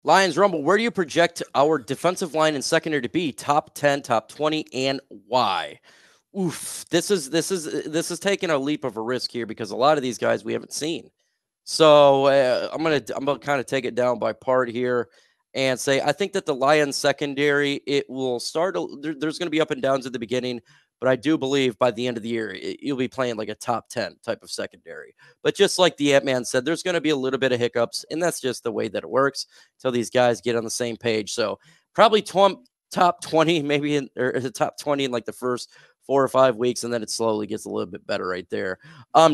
Lions Rumble, where do you project our defensive line and secondary to be? Top 10, top 20, and why? Oof, this is taking a leap of a risk here because a lot of these guys we haven't seen. So I'm gonna kind of take it down by part here and say I think that the Lions secondary it will start. There's going to be up and downs at the beginning, but I do believe by the end of the year you'll be playing like a top 10 type of secondary. But just like the Ant Man said, there's going to be a little bit of hiccups, and that's just the way that it works until these guys get on the same page. So probably top 20, maybe or the top 20 in like the first 4 or 5 weeks, and then it slowly gets a little bit better right there.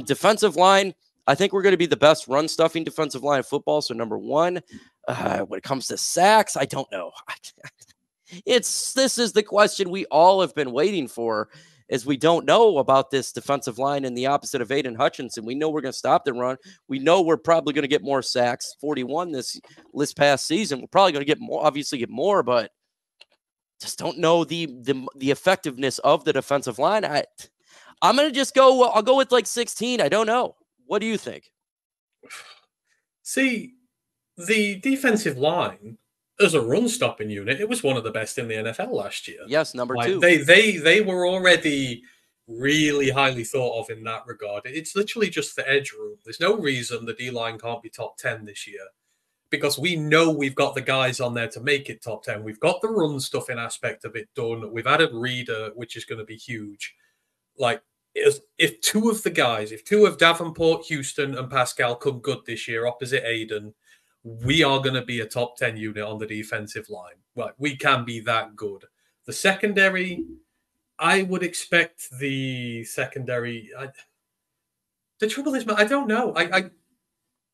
Defensive line. I think we're going to be the best run stuffing defensive line of football. So number one, when it comes to sacks, I don't know. This is the question we all have been waiting for, is we don't know about this defensive line and the opposite of Aiden Hutchinson. We know we're going to stop the run. We know we're probably going to get more sacks. 41 this past season. We're probably going to get more, obviously get more, but just don't know the effectiveness of the defensive line. I'm going to just go. I'll go with like 16. I don't know. What do you think? See, the defensive line as a run stopping unit, it was one of the best in the NFL last year. Yes, number Like two. they were already really highly thought of in that regard. It's literally just the edge room. There's no reason the D line can't be top 10 this year because we know we've got the guys on there to make it top 10. We've got the run stuffing aspect of it done. We've added Reader, which is going to be huge. Like, if two of the guys, if two of Davenport, Houston, and Pascal come good this year opposite Aiden, we are going to be a top 10 unit on the defensive line. Like, we can be that good. The secondary, I would expect the secondary. The trouble is, man, I don't know.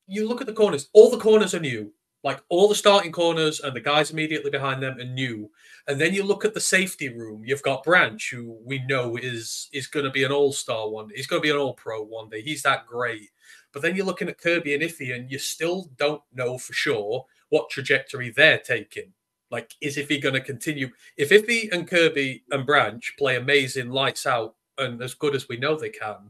You look at the corners. All the corners are new. Like all the starting corners and the guys immediately behind them are new. And then you look at the safety room. You've got Branch, who we know is going to be an all-star one. He's going to be an all-pro one day. He's that great. But then you're looking at Kirby and Iffy, and you still don't know for sure what trajectory they're taking. Like, is Iffy going to continue? If Iffy and Kirby and Branch play amazing, lights out, and as good as we know they can,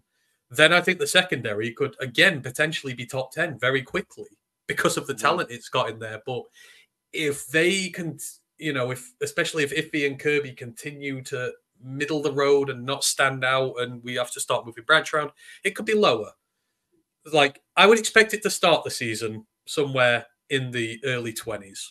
then I think the secondary could again potentially be top 10 very quickly because of the talent it's got in there. But if they can, if especially if Iffy and Kirby continue to middle the road and not stand out, and we have to start moving Branch around, it could be lower. Like, I would expect it to start the season somewhere in the early 20s.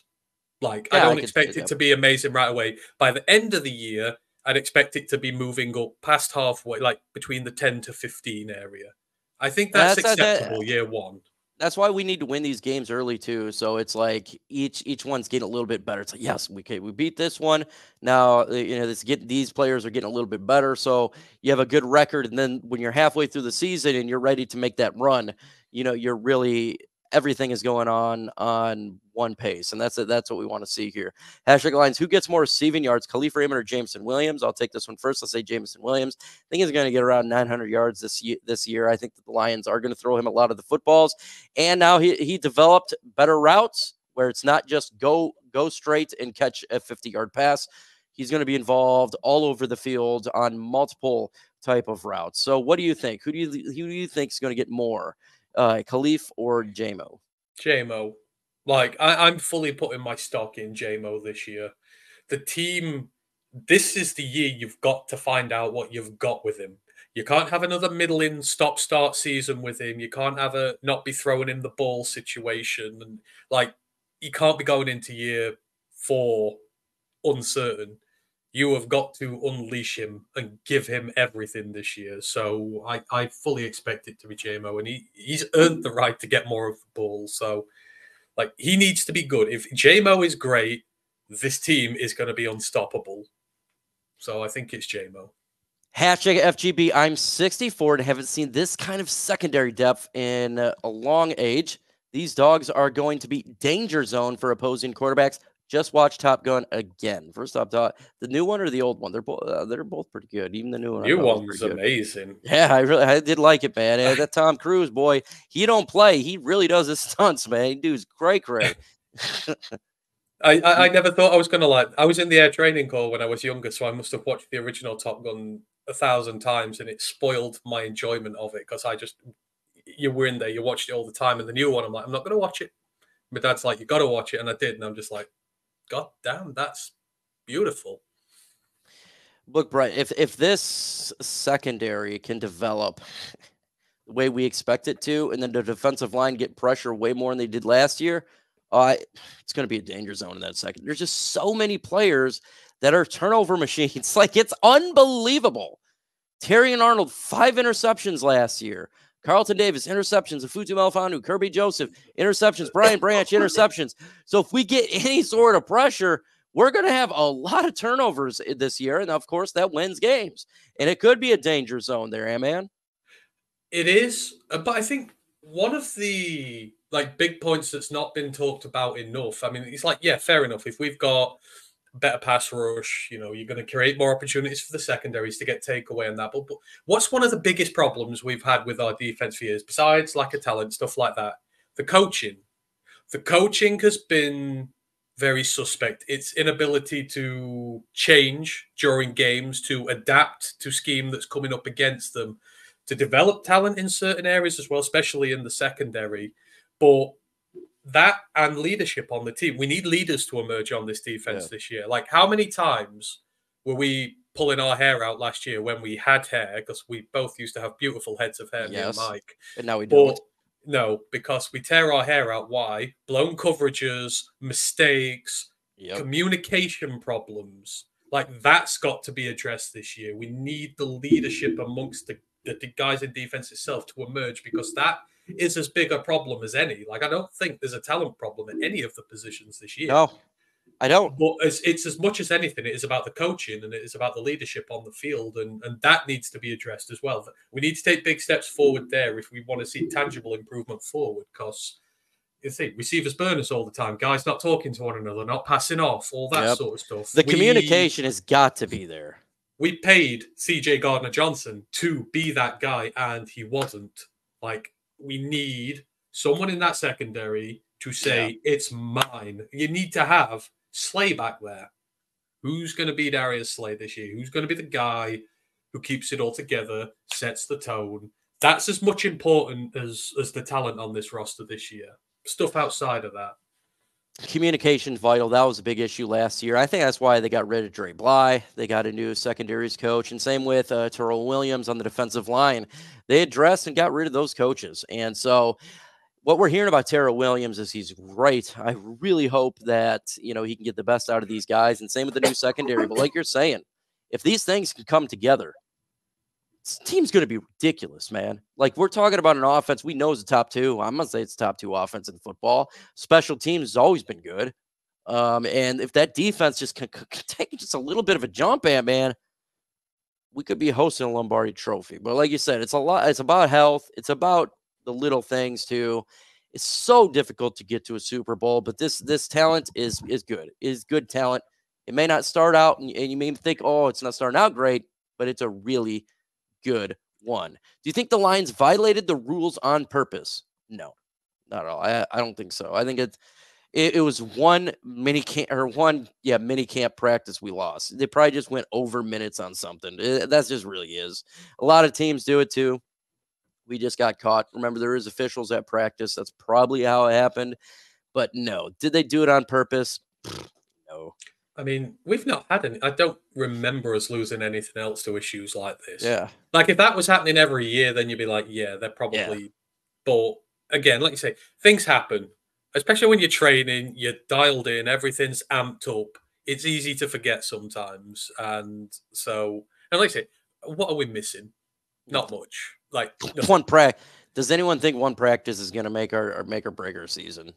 Like, I Yeah, I don't could see expect it that. to be amazing right away. By the end of the year, I'd expect it to be moving up past halfway, like between the 10 to 15 area. I think that's acceptable year one. That's why we need to win these games early too. So it's like each one's getting a little bit better. It's like yes, we beat this one. Now these players are getting a little bit better. So you have a good record, and then when you're halfway through the season and you're ready to make that run, you're really everything is going on one pace, and that's what we want to see here. Hashtag lines: who gets more receiving yards, Khalif Raymond or Jameson Williams? I'll take this one first. I'll say Jameson Williams. I think he's going to get around 900 yards this year. I think that the Lions are going to throw him a lot of the footballs, and now he developed better routes where it's not just go straight and catch a 50-yard pass. He's going to be involved all over the field on multiple type of routes. So what do you think? Who do you think is going to get more? Khalif or JMO? JMO. Like, I'm fully putting my stock in JMO this year. The team, this is the year you've got to find out what you've got with him. You can't have another middling stop-start season with him. You can't have a not be throwing him the ball situation. And, like, you can't be going into year 4 uncertain. You have got to unleash him and give him everything this year. So I fully expect it to be JMO, and he's earned the right to get more of the ball. So, like, he needs to be good. If JMO is great, this team is going to be unstoppable. So I think it's JMO. Hashtag FGB. I'm 64 and haven't seen this kind of secondary depth in a long age. These dogs are going to be danger zone for opposing quarterbacks. Just watch Top Gun again. First off, the new one or the old one? They're both pretty good. Even the new one, I New thought was one's pretty good. amazing. Yeah, I did like it, man. That Tom Cruise boy, he don't play. He really does his stunts, man. He does great. I never thought I was going to like. I was in the air training corps when I was younger, so I must have watched the original Top Gun 1,000 times, and it spoiled my enjoyment of it because you were in there, you watched it all the time, and the new one, I'm like, I'm not going to watch it. My dad's like, you got to watch it. And I did. And I'm just like, God damn, that's beautiful. Look, Brett, if this secondary can develop the way we expect it to, and then the defensive line get pressure way more than they did last year, it's going to be a danger zone in that second. There's just so many players that are turnover machines. Like, it's unbelievable. Terry and Arnold, 5 interceptions last year. Carlton Davis, interceptions. Iffeatu Melifonwu, Kirby Joseph, interceptions. Brian Branch, interceptions. So if we get any sort of pressure, we're going to have a lot of turnovers this year. And, of course, that wins games. And it could be a danger zone there, man. It is. But I think one of the big points that's not been talked about enough, I mean, it's like, yeah, fair enough. If we've got better pass rush, you're going to create more opportunities for the secondaries to get takeaway on that. But what's one of the biggest problems we've had with our defense for years, besides lack of talent, stuff like that? The coaching. The coaching has been very suspect. Its inability to change during games, to adapt to scheme that's coming up against them, to develop talent in certain areas as well, especially in the secondary. But that and leadership on the team. We need leaders to emerge on this defense this year. Like, how many times were we pulling our hair out last year when we had hair? Because we both used to have beautiful heads of hair, me and Mike. And now we don't. No, because we tear our hair out. Why? Blown coverages, mistakes, communication problems. Like, that's got to be addressed this year. We need the leadership amongst the guys in defense itself to emerge, because that is as big a problem as any. Like, I don't think there's a talent problem at any of the positions this year. No, I don't. But it's as much as anything, it is about the coaching and it is about the leadership on the field, and that needs to be addressed as well. We need to take big steps forward there if we want to see tangible improvement forward, because you see, receivers burn us all the time. Guys not talking to one another, not passing off, all that sort of stuff. The communication has got to be there. We paid CJ Gardner-Johnson to be that guy, and he wasn't. Like, we need someone in that secondary to say, it's mine. You need to have Slay back there. Who's going to be Darius Slay this year? Who's going to be the guy who keeps it all together, sets the tone? That's as much important as the talent on this roster this year. Stuff outside of that. Communication vital. That was a big issue last year. I think that's why they got rid of Dre Bly. They got a new secondaries coach, and same with Terrell Williams on the defensive line. They addressed and got rid of those coaches. And so what we're hearing about Terrell Williams is he's great. I really hope that, he can get the best out of these guys, and same with the new secondary. But like you're saying, if these things can come together, this team's going to be ridiculous, man. Like, we're talking about an offense we know is the top 2. I'm going to say it's top 2 offense in football. Special teams has always been good. And if that defense just can take just a little bit of a jump at, man, we could be hosting a Lombardi trophy. But like you said, it's a lot. It's about health. It's about the little things too. It's so difficult to get to a Super Bowl, but this talent is good. Is good talent. It may not start out, and you may think, oh, it's not starting out great, but it's a really good one. Do you think the Lions violated the rules on purpose? No, not at all. I don't think so. I think it was one mini camp practice we lost. They probably just went over minutes on something. That just really is. A lot of teams do it too. We just got caught. Remember, there is officials at practice. That's probably how it happened. But no, did they do it on purpose? No. I mean, we've not had any. I don't remember us losing anything else to issues like this. Yeah. Like, if that was happening every year, then you'd be like, yeah, they're probably. Yeah. But again, like you say, things happen. Especially when you're training, you're dialed in, everything's amped up. It's easy to forget sometimes. And so, and like I say, what are we missing? Not much. Like, one practice. Does anyone think one practice is going to make or break our season?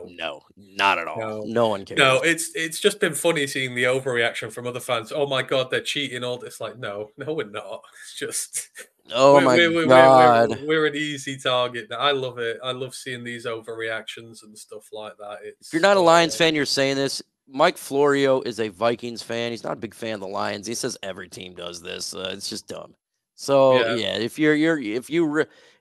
No, not at all. No one cares. No, it's just been funny seeing the overreaction from other fans. Oh my God, they're cheating! All this, like, no, we're not. It's just, God, we're an easy target. I love it. I love seeing these overreactions and stuff like that. If you're not a Lions fan, you're saying this. Mike Florio is a Vikings fan. He's not a big fan of the Lions. He says every team does this. It's just dumb. So yeah, if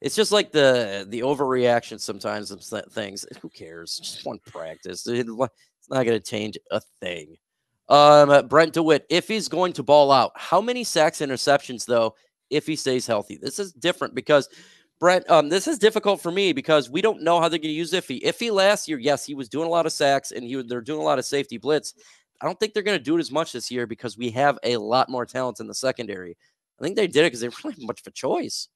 it's just like the overreaction sometimes of things. Who cares? Just one practice. It's not going to change a thing. Brent DeWitt, if he's going to ball out, how many sacks, interceptions though? If he stays healthy, this is different because Brent, this is difficult for me because we don't know how they're going to use Iffy. Iffy last year, yes, he was doing a lot of sacks and they're doing a lot of safety blitz. I don't think they're going to do it as much this year because we have a lot more talent in the secondary. I think they did it because they really have much of a choice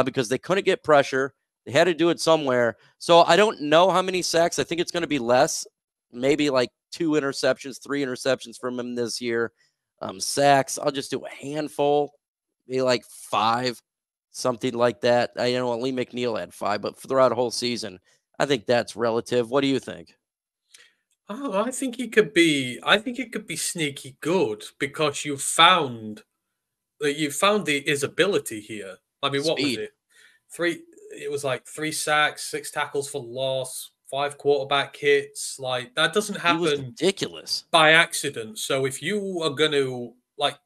because they couldn't get pressure. They had to do it somewhere. So I don't know how many sacks. I think it's going to be less, maybe like 2 interceptions, 3 interceptions from him this year. Sacks, I'll just do a handful, maybe like 5. Something like that. I know Lee McNeil had 5, but throughout a whole season, I think that's relative. What do you think? Oh, I think he could be. I think it could be sneaky good because you found his ability here. I mean, what was Speed. it? Three. It was like 3 sacks, 6 tackles for loss, 5 quarterback hits. Like that doesn't He was happen ridiculous. by accident. So if you are going to like,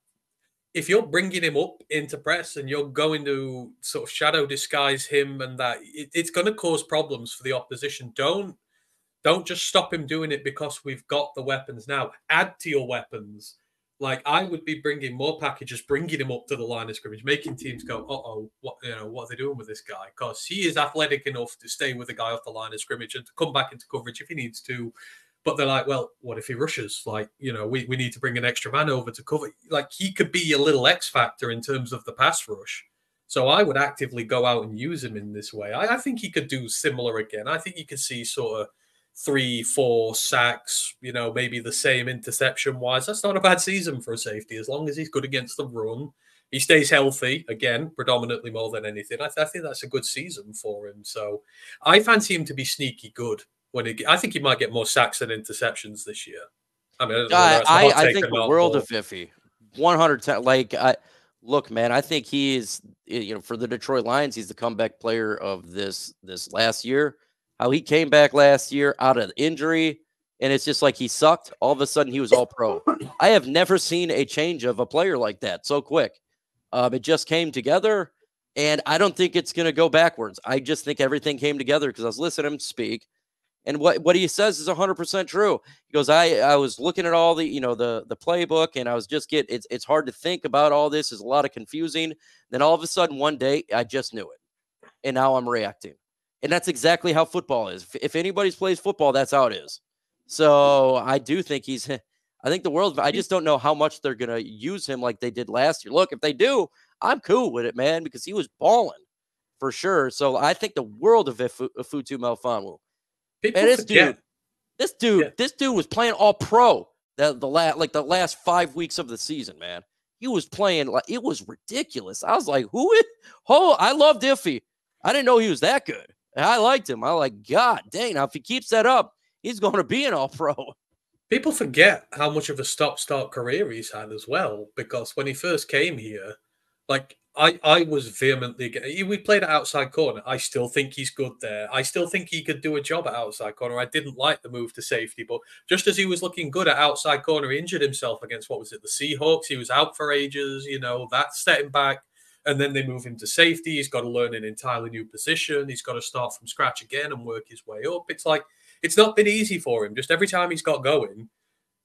if you're bringing him up into press and you're going to sort of shadow disguise him and that, it's going to cause problems for the opposition. Don't just stop him doing it because we've got the weapons now. Add to your weapons. Like I would be bringing more packages, bringing him up to the line of scrimmage, making teams go, "Uh oh, what are they doing with this guy?" Because he is athletic enough to stay with the guy off the line of scrimmage and to come back into coverage if he needs to. But they're like, "Well, what if he rushes? Like, we need to bring an extra man over to cover." Like he could be a little X factor in terms of the pass rush. So I would actively go out and use him in this way. I think he could do similar again. I think you could see sort of 3, 4 sacks, maybe the same interception wise. That's not a bad season for a safety as long as he's good against the run. He stays healthy again, predominantly more than anything. I think that's a good season for him. So I fancy him to be sneaky good I think he might get more sacks than interceptions this year. I mean, I don't know whether I that's a I, hot I take think or the not, world but of Iffy, 110. Look, man, I think he is. For the Detroit Lions, he's the comeback player of this last year. How he came back last year out of injury, and it's just like he sucked. All of a sudden, he was all pro. I have never seen a change of a player like that so quick. It just came together, and I don't think it's going to go backwards. I just think everything came together because I was listening to him speak. And what he says is 100% true. He goes, I was looking at all the, the playbook, and I was just it's hard to think about all this. There's a lot of confusing. Then all of a sudden one day I just knew it. And now I'm reacting. And that's exactly how football is. If anybody's plays football, that's how it is. So I do think I think the world, I just don't know how much they're going to use him like they did last year. Look, if they do, I'm cool with it, man, because he was balling for sure. So I think the world of Iffeatu Melifonwu. Man, people forget. Yeah. this dude was playing all pro the last 5 weeks of the season, man. He was playing like it was ridiculous. I was like, who is I loved Iffy. I didn't know he was that good. And I liked him. I like, God dang, now if he keeps that up, he's going to be an all pro. People forget how much of a stop-start career he's had as well, because when he first came here, like I was vehemently we played at outside corner. I still think he's good there. I still think he could do a job at outside corner. I didn't like the move to safety, but just as he was looking good at outside corner, he injured himself against what was it, the Seahawks. He was out for ages, that set him back. And then they move him to safety. He's got to learn an entirely new position. He's got to start from scratch again and work his way up. It's like it's not been easy for him. Just every time he's got going,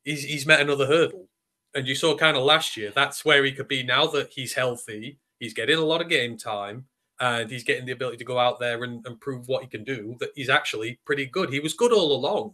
he's met another hurdle. And you saw kind of last year, that's where he could be now that he's healthy. He's getting a lot of game time and he's getting the ability to go out there and prove what he can do, that he's actually pretty good. He was good all along.